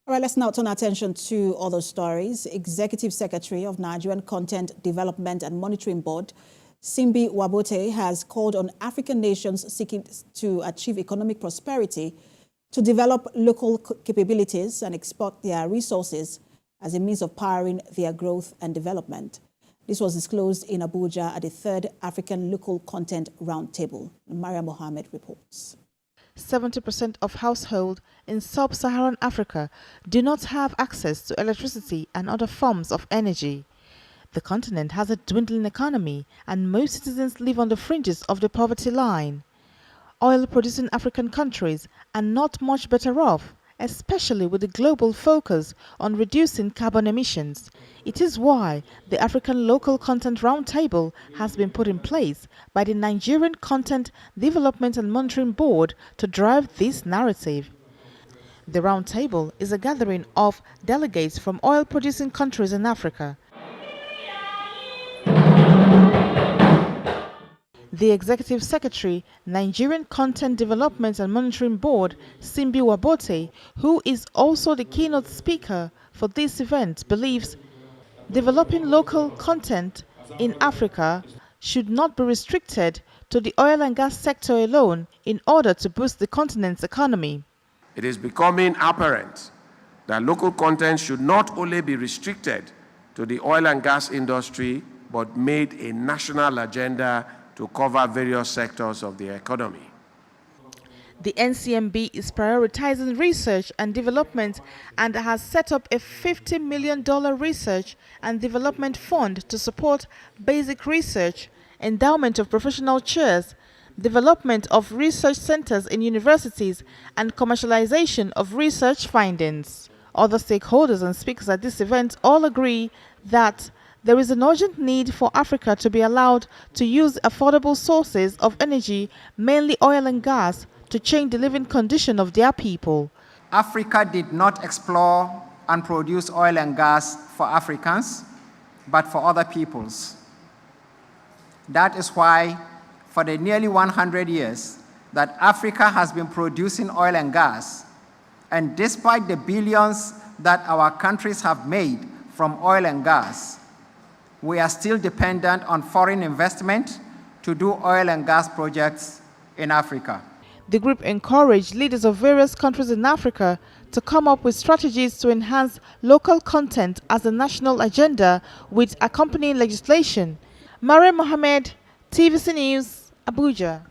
All right, let's now turn our attention to other stories. Executive Secretary of Nigerian Content Development and Monitoring Board, Simbi Wabote, has called on African nations seeking to achieve economic prosperity to develop local capabilities and export their resources as a means of powering their growth and development. This was disclosed in Abuja at the 3rd African Local Content Roundtable. Maria Mohammed reports. 70% of households in sub-Saharan Africa do not have access to electricity and other forms of energy. The continent has a dwindling economy and most citizens live on the fringes of the poverty line. Oil-producing African countries are not much better off, especially with the global focus on reducing carbon emissions. It is why the African Local Content Roundtable has been put in place by the Nigerian Content Development and Monitoring Board to drive this narrative. The roundtable is a gathering of delegates from oil-producing countries in Africa. The Executive Secretary, Nigerian Content Development and Monitoring Board, Simbi Wabote, who is also the keynote speaker for this event, believes developing local content in Africa should not be restricted to the oil and gas sector alone in order to boost the continent's economy. It is becoming apparent that local content should not only be restricted to the oil and gas industry, but made a national agenda to cover various sectors of the economy. The NCDMB is prioritizing research and development and has set up a $50 million research and development fund to support basic research, endowment of professional chairs, development of research centers in universities, and commercialization of research findings. Other stakeholders and speakers at this event all agree that there is an urgent need for Africa to be allowed to use affordable sources of energy, mainly oil and gas, to change the living condition of their people. Africa did not explore and produce oil and gas for Africans, but for other peoples. That is why, for the nearly 100 years that Africa has been producing oil and gas, and despite the billions that our countries have made from oil and gas, we are still dependent on foreign investment to do oil and gas projects in Africa. The group encouraged leaders of various countries in Africa to come up with strategies to enhance local content as a national agenda with accompanying legislation. Maria Mohammed, TVC News, Abuja.